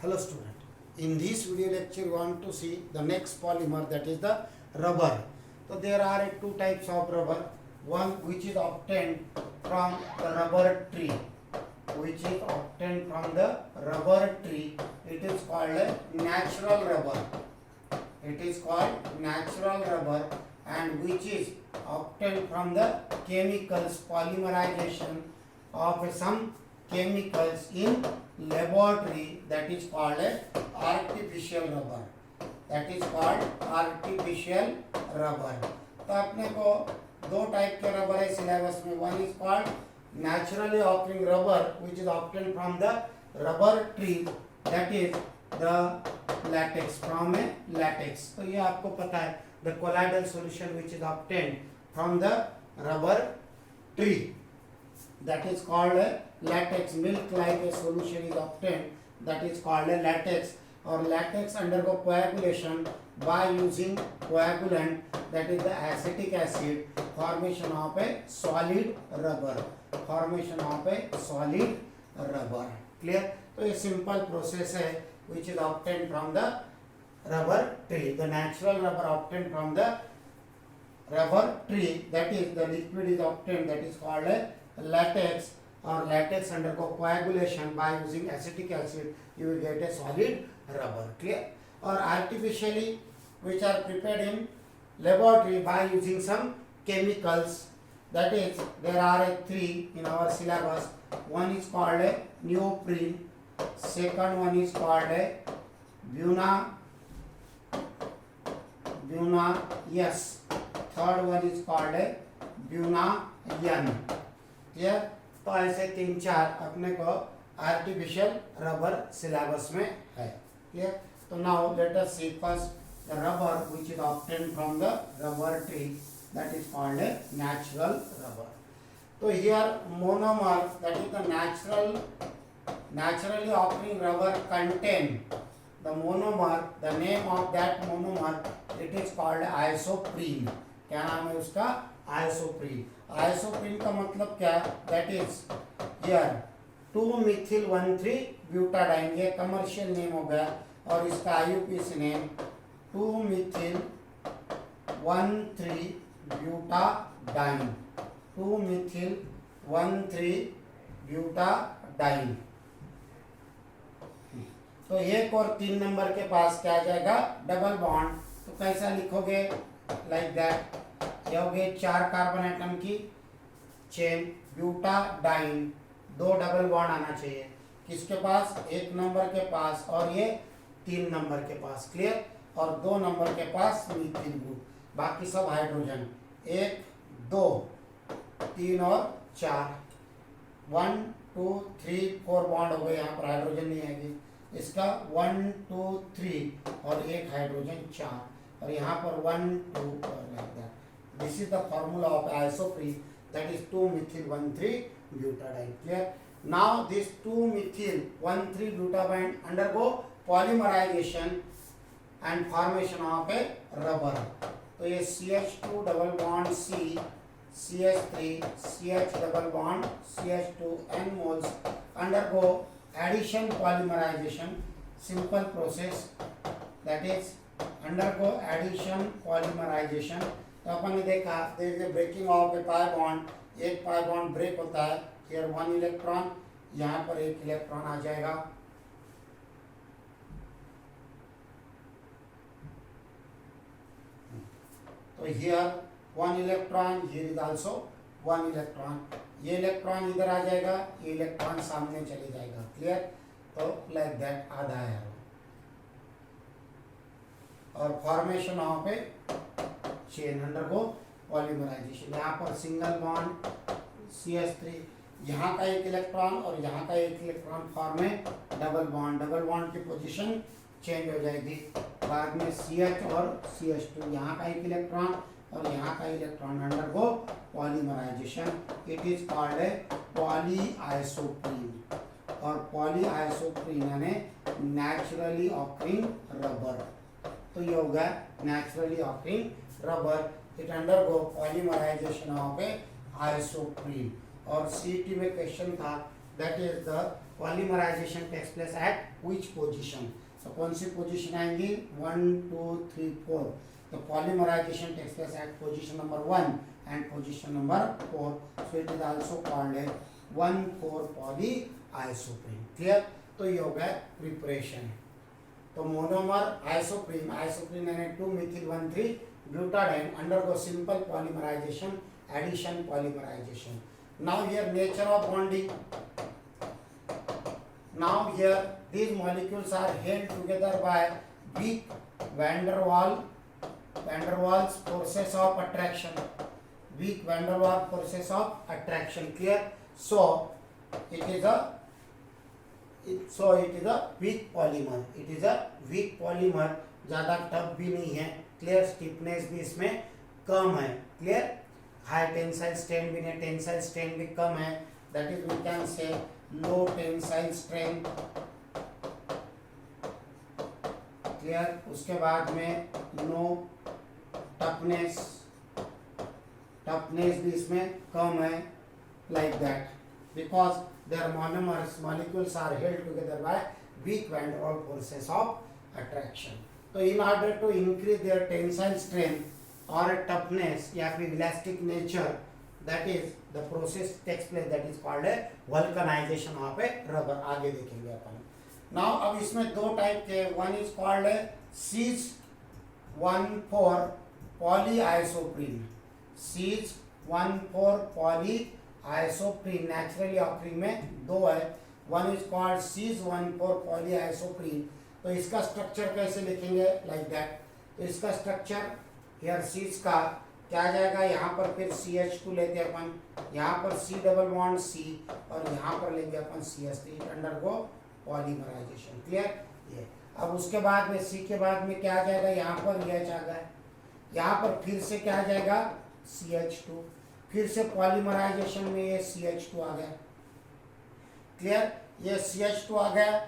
Hello student. In this video lecture we want to see the next polymer, that is the rubber. So there are two types of rubber. One which is obtained from the rubber tree. Which is obtained from the rubber tree. It is called a natural rubber. It is called natural rubber, and which is obtained from the chemicals polymerization of some chemicals in laboratory, that is called a artificial rubber. That is called artificial rubber. तो अपने को दो type के rubber है syllabus में. One is called naturally occurring rubber which is obtained from the rubber tree, that is the latex, from a latex. तो ये आपको पता है, the colloidal solution which is obtained from the rubber tree, that is called a latex. Milk like a solution is obtained, that is called a latex. और latex undergo coagulation by using coagulant, that is the acetic acid, formation of a solid rubber. Formation of a solid rubber. Clear? तो ये simple process है which is obtained from the rubber tree. The natural rubber obtained from the rubber tree, that is the liquid is obtained, that is called a latex. Or latex undergo coagulation by using acetic acid, you will get a solid rubber. Clear? Or artificially, which are prepared in laboratory by using some chemicals. That is, there are three in our syllabus. One is called a neoprene, second one is called a yes, third one is called a bunayan. Clear? तो ऐसे तीन चार अपने को artificial rubber syllabus में है. Clear? तो now let us see first the rubber which is obtained from the rubber tree, that is called a natural rubber. So here monomer, that is the naturally occurring rubber contain the monomer. The name of that monomer, it is called isoprene. क्या नाम है उसका? isoprene. isoprene का मतलब क्या? That is here 2-methyl-1,3-butadiene. ये commercial name हो गया, और इसका IUPAC नेम 2-methyl-1,3-butadiene. 2-methyl-1,3-butadiene. तो एक और 3 नंबर के पास क्या आ जाएगा? Double bond. तो कैसा लिखोगे? Like that. ये हो गए 4 कार्बन एटम की चेन. ब्यूटाडाइन, 2 डबल बॉन्ड आना चाहिए. किसके पास? 1 नंबर के पास, और ये 3 नंबर के पास. क्लियर? और 2 नंबर के पास मीथिल ग्रुप. बाकी सब हाइड्रोजन. 1 2 3 और 4. 1 2 3 4 बॉन्ड हो गए. यहाँ पर हाइड्रोजन नहीं आएगी. इसका 1 2 3 और 1 हाइड्रोजन 4, और यहाँ पर 1 2 और like that. This is the formula of isoprene, that is 2-methyl-1,3-butadiene. Clear? Now this 2-methyl-1,3-butadiene undergo polymerization and formation of a rubber. तो ये CH2 double bond C, CH3, CH double bond CH2 n moles undergo addition polymerization. Simple process, that is undergo addition polymerization. तो अपन ने देखा there is breaking of a pi bond. एक pi bond break होता है. Here 1 electron, यहाँ पर 1 electron आ जाएगा. तो here 1 electron, here is also 1 electron. ये इलेक्ट्रॉन इधर आ जाएगा, ये इलेक्ट्रॉन सामने चले जाएगा. क्लियर? तो लाइक दैट आधा है. और formation of a chain undergo polymerization. यहाँ पर सिंगल बॉन्ड CH3, यहाँ का 1 इलेक्ट्रॉन और यहाँ का 1 इलेक्ट्रॉन फॉर्म है डबल बॉन्ड. डबल बॉन्ड की पोजीशन चेंज हो जाएगी. बाद में CH और CH2, यहाँ का 1 इलेक्ट्रॉन और यहाँ का electron undergo polymerization. It is called a polyisoprene. और पॉलीआइसोप्रीन यानी नेचुरली ऑकरिंग रबर. तो ये होगा naturally occurring rubber. It undergo polymerization of a isoprene. और CT में क्वेश्चन था that is the polymerization takes place at which position. तो कौन सी पोजीशन आएंगी 1 2 3 4. तो polymerization takes place at position number 1 and position number 4. So it is also called 1,4 polyisoprene. Clear. तो ये हो गया प्रिपरेशन. तो मोनोमर आइसोप्रीन यानी 2-methyl-1,3-butadiene undergo simple polymerization, addition polymerization. Now here nature of bonding. Now here these molecules are held together by weak van der Waals forces of attraction. Weak van der Waals forces of attraction. Clear. So it is a weak polymer. It is a weak polymer. ज़्यादा tough भी नहीं है. Clear. Stiffness भी इसमें कम है. Clear. High tensile strength भी नहीं, tensile strength भी कम है. That is we can say low tensile strength. Clear. उसके बाद में नो टफनेस भी इसमें कम है. Like that because their molecules are held together by weak van der Waals forces of attraction. So in order to increase their tensile strength or toughness या फिर elastic nature, that is the process takes place that is called a vulcanization of a rubber. आगे देखेंगे अपन. Now अब इसमें दो type के. one is called cis 1,4 polyisoprene. cis 1,4 polyisoprene naturally ऑक्रीन में दो है. One is called cis 1,4 polyisoprene. तो इसका स्ट्रक्चर कैसे लिखेंगे लाइक दैट. तो इसका स्ट्रक्चर हियर cis का क्या आ जाएगा. यहाँ पर फिर CH2 लेते हैं अपन. यहाँ पर C डबल बॉन्ड C और यहाँ पर लेंगे अपन CS3 अंडरगो पॉलीमराइजेशन. क्लियर. ये अब उसके बाद में C के बाद में क्या आ जाएगा. यहाँ पर H आ गया. यहाँ पर फिर से क्या आ जाएगा CH2. फिर से पॉलीमराइजेशन में ये CH2 आ गया. क्लियर. ये CH2 आ गया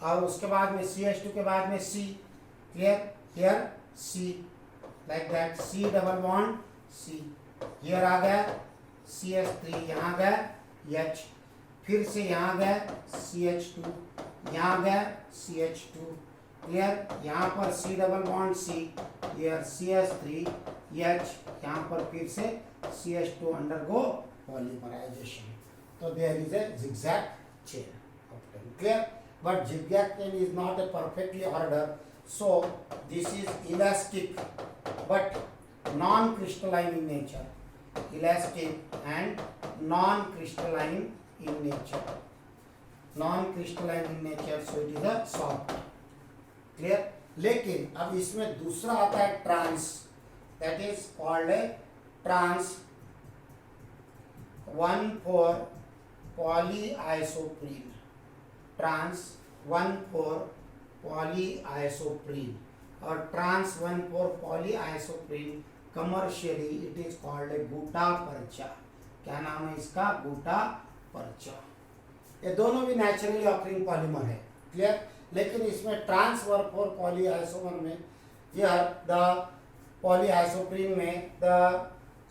और उसके बाद में CH2 के बाद में C. Clear. Here C like that. C double bond C. Here आ गया CS3. यहाँ गया H. फिर से यहाँ गया CH2. यहाँ गया CH2. क्लियर. यहाँ पर C double bond C. Here CS3 H. यहाँ पर फिर से CH2 undergo polymerization. So there is a zigzag chain of ten. Clear. But zigzag chain is not a perfectly ordered. So this is elastic but non-crystalline in nature. Elastic and non-crystalline in nature. Non-crystalline in nature. So it is a soft. Clear. लेकिन अब इसमें दूसरा आता है trans. That is called a trans 1,4 polyisoprene. Trans 1,4 polyisoprene or trans 1,4 polyisoprene. Commercially it is called a gutta-percha. क्या नाम है इसका. gutta-percha. ये दोनों भी नेचुरली ऑकरिंग पॉलीमर है. क्लियर. लेकिन इसमें ट्रांस 1,4 polyisomer में यह द polyisoprene में the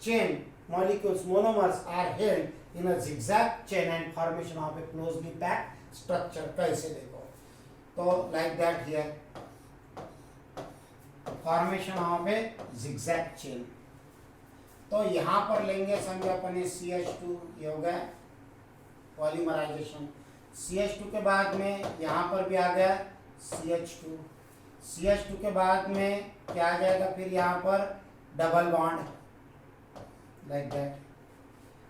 chain molecules monomers are held in a zigzag chain and formation of a closely packed structure. कैसे देखो. तो like that here formation of a zigzag chain. तो यहाँ पर लेंगे समझो अपन CH2. ये हो गया पॉलीमराइजेशन. CH2 के बाद में यहाँ पर भी आ गया CH2. CH2 के बाद में क्या आ जाएगा फिर यहाँ पर डबल बॉन्ड लाइक दैट.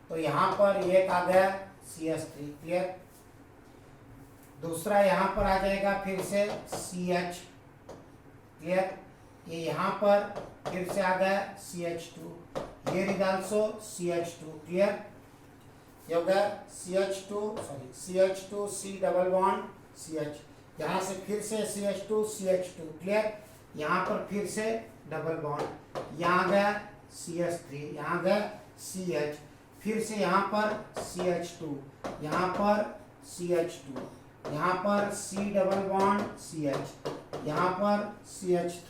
तो यहाँ पर एक आ गया CS3. क्लियर. दूसरा यहाँ पर आ जाएगा फिर से CH. क्लियर. ये यहाँ पर फिर से आ गया CH2. here is also CH2. Clear. ये हो गया CH2 C double bond CH. यहाँ से फिर से CH2 CH2. क्लियर. यहाँ पर फिर से डबल बॉन्ड. यहाँ गया CS3. यहाँ गया CH. फिर से यहाँ पर CH2. यहाँ पर CH2. यहाँ पर C डबल बॉन्ड CH. यहाँ पर CH3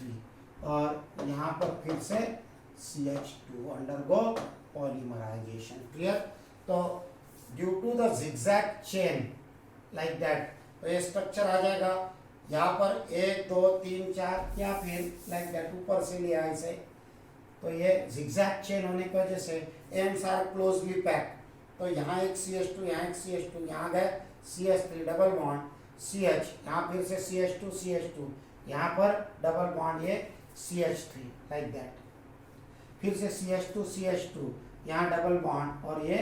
और यहाँ पर फिर से CH2 अंडरगो पॉलीमराइजेशन. क्लियर. तो due to the zigzag chain like that, तो ये स्ट्रक्चर आ जाएगा यहाँ पर 1 2 3 4 या फिर लाइक दैट ऊपर से लिया इसे, तो ये zigzag चेन होने की वजह से एंड्स आर क्लोजली पैक्ड, तो यहाँ एक CH2 यहाँ एक CH2 यहाँ गए CH3 डबल बॉन्ड CH, यहाँ फिर से CH2 CH2 यहाँ पर डबल बॉन्ड ये CH3 लाइक दैट, फिर से CH2 CH2 यहाँ डबल बॉन्ड और ये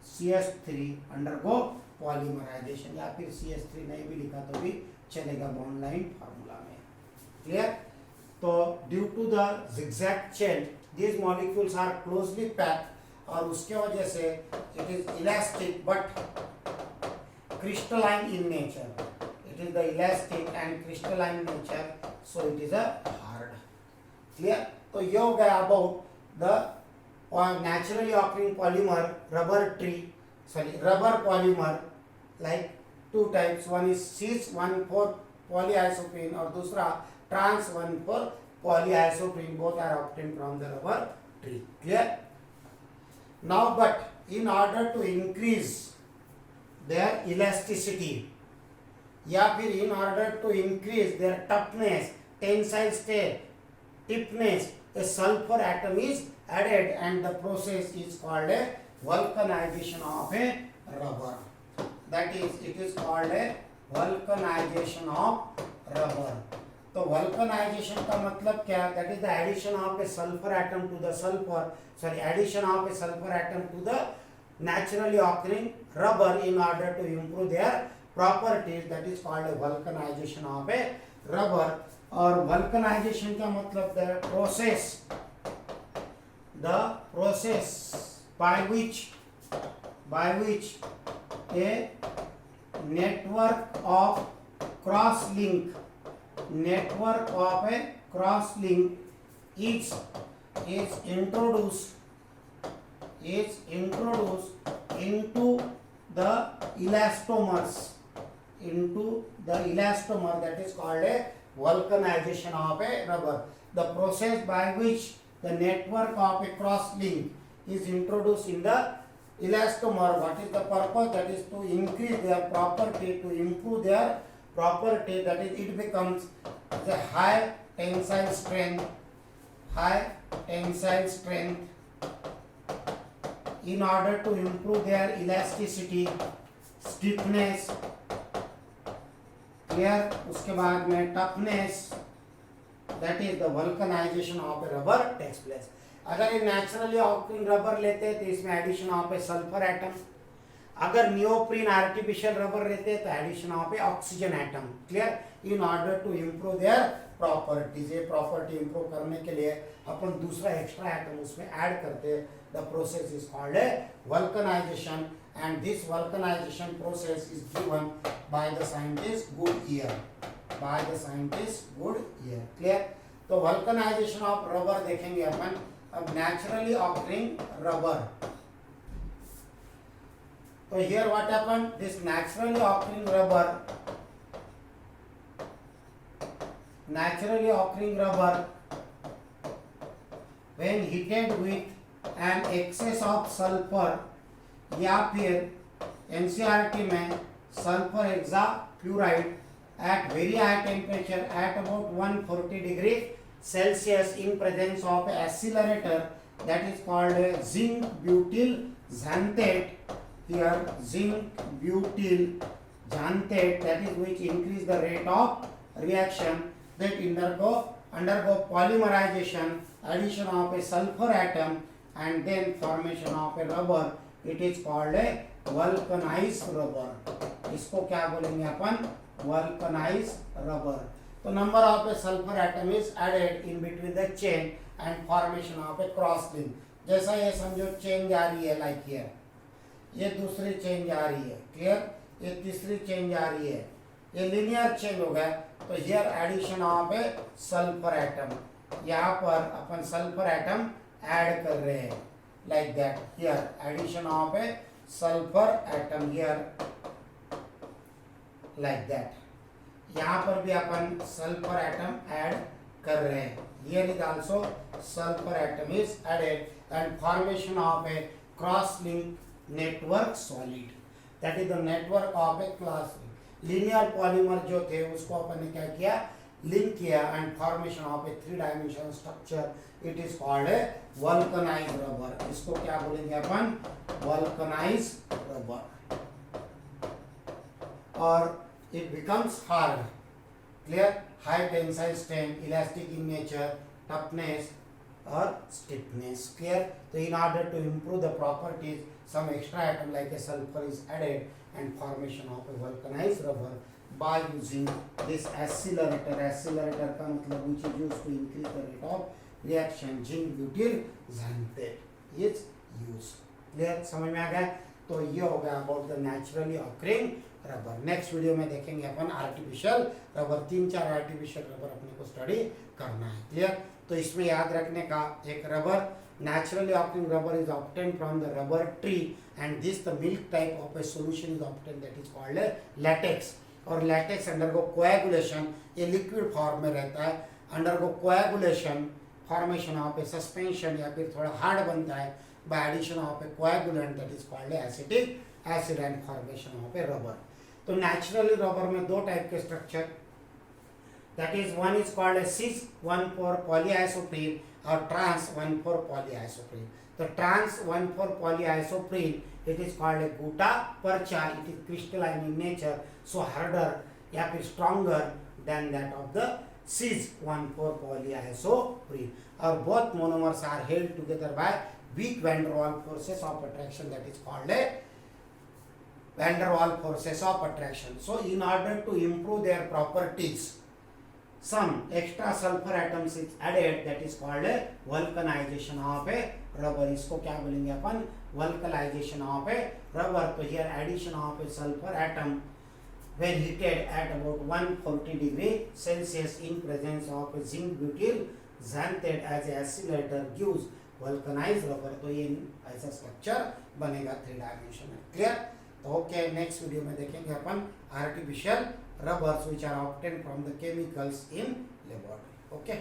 CH3 अंडरगो पॉलीमराइजेशन, या फिर CH3 नहीं भी लिखा तो भी चलेगा बॉन्ड लाइन फार्मूला में। क्लियर? तो due to the zigzag chain these molecules are closely packed, और उसके वजह से it is elastic but crystalline in nature, it is the elastic and crystalline nature, so it is a hard. Clear? तो ये हो गया about the naturally occurring polymer rubber polymer, like two types, one is cis 1,4 polyisoprene और दूसरा trans 1,4 polyisoprene, both are obtained from the rubber tree. Clear? Now but in order to increase their elasticity या फिर in order to increase their toughness, tensile strength, stiffness, a sulfur atom is added and the process is called a vulcanization of a rubber. That is, it is called a vulcanization of rubber. तो vulcanization का मतलब क्या? That is the addition of a sulfur atom to the addition of a sulfur atom to the naturally occurring rubber in order to improve their properties. That is called a vulcanization of a rubber. और vulcanization का मतलब the process by which a network of cross link is introduced into the elastomers, that is called a vulcanization of a rubber. The process by which the network of a cross link is introduced in the elastomer. What is the purpose? That is to increase their property, to improve their property, that is it becomes the high tensile strength in order to improve their elasticity, stiffness, clear, उसके बाद में toughness, that is the vulcanization of a rubber takes place. अगर ये naturally occurring rubber लेते हैं तो इसमें addition of a sulfur atom, अगर नियोप्रीन आर्टिफिशियल रबर रहते हैं तो addition of a oxygen atom. Clear? In order to improve their properties, ये प्रॉपर्टी इम्प्रूव करने के लिए अपन दूसरा एक्स्ट्रा एटम उसमें ऐड करते हैं. The process is called a vulcanization and this vulcanization process is given by the scientist Goodyear. Clear? तो vulcanization of rubber देखेंगे अपन. अब naturally occurring rubber, so here what happened, this naturally occurring rubber when heated with an excess of sulfur, या फिर NCERT में sulfur hexafluoride at very high temperature at about 140 degree Celsius in presence of accelerator, that is called zinc butyl xanthate. Here zinc butyl xanthate, that is which increase the rate of reaction, that undergo polymerization, addition of a sulfur atom and then formation of a rubber. It is called a vulcanized rubber. इसको क्या बोलेंगे अपन? Vulcanized rubber. तो number of a sulfur atom is added in between the chain and formation of a cross link. जैसा ये समझो chain जा रही है like here, ये दूसरी चेन जा रही है. क्लियर? ये तीसरी चेन जा रही है. ये लीनियर चेन हो गया. तो here addition of a sulphur atom, यहाँ पर अपन सल्फर एटम ऐड कर रहे हैं like that. Here addition of a sulphur atom here like that. यहाँ पर भी अपन सल्फर एटम ऐड कर रहे हैं. Here is also sulphur atom is added and formation of a cross link network solid, that is the network of a class. Linear polymer जो थे उसको अपन ने क्या किया, लिंक किया and formation of a 3 dimensional structure, it is called a vulcanized rubber. इसको क्या बोलेंगे अपन, वल्कनाइज्ड रबर। और it becomes hard, clear, high tensile strength, elastic in nature, toughness or stiffness, clear. So in order to improve the properties, some extra atom like a sulfur is added and formation of a vulcanized rubber by using this accelerator। accelerator का मतलब which is used to increase the rate of reaction, zinc butyl xanthate is used, clear, समझ में आ गया। तो ये हो गया about the naturally occurring rubber. Next video में देखेंगे अपन आर्टिफिशियल रबर, 3-4 आर्टिफिशियल रबर अपने को स्टडी करना है, क्लियर। तो इसमें याद रखने का, एक rubber naturally occurring rubber is obtained from the rubber tree and this the milk type of A solution is obtained, that is called latex. और लैटेक्स अंडरगो कोएगुलेशन, ये लिक्विड फॉर्म में रहता है, undergo coagulation formation of A suspension, या फिर थोड़ा hard बनता है by addition of a coagulant that is called acetic acid and formation of a rubber। तो naturally rubber में दो टाइप के structure, that is one is called a cis 1,4 polyisoprene और trans 1,4 polyisoprene। तो trans 1,4 polyisoprene it is called a gutta percha, it is crystalline in nature, so harder या फिर stronger than that of the cis 1,4 polyisoprene। और both monomers are held together by weak van der Waals forces of attraction, that is called a van der Waals forces of attraction। So in order to improve their properties, some extra sulfur atoms is added, that is called a vulcanization of a rubber। इसको क्या बोलेंगे अपन, vulcanization of a rubber। तो here addition of a sulfur atom when heated at about 140 degree Celsius in presence of a zinc butyl xanthate as a accelerator gives vulcanize rubber. तो ये ऐसा structure बनेगा 3 dimensional, clear. तो okay, next video में देखेंगे अपन artificial rubbers which are obtained from the chemicals in laboratory. Okay.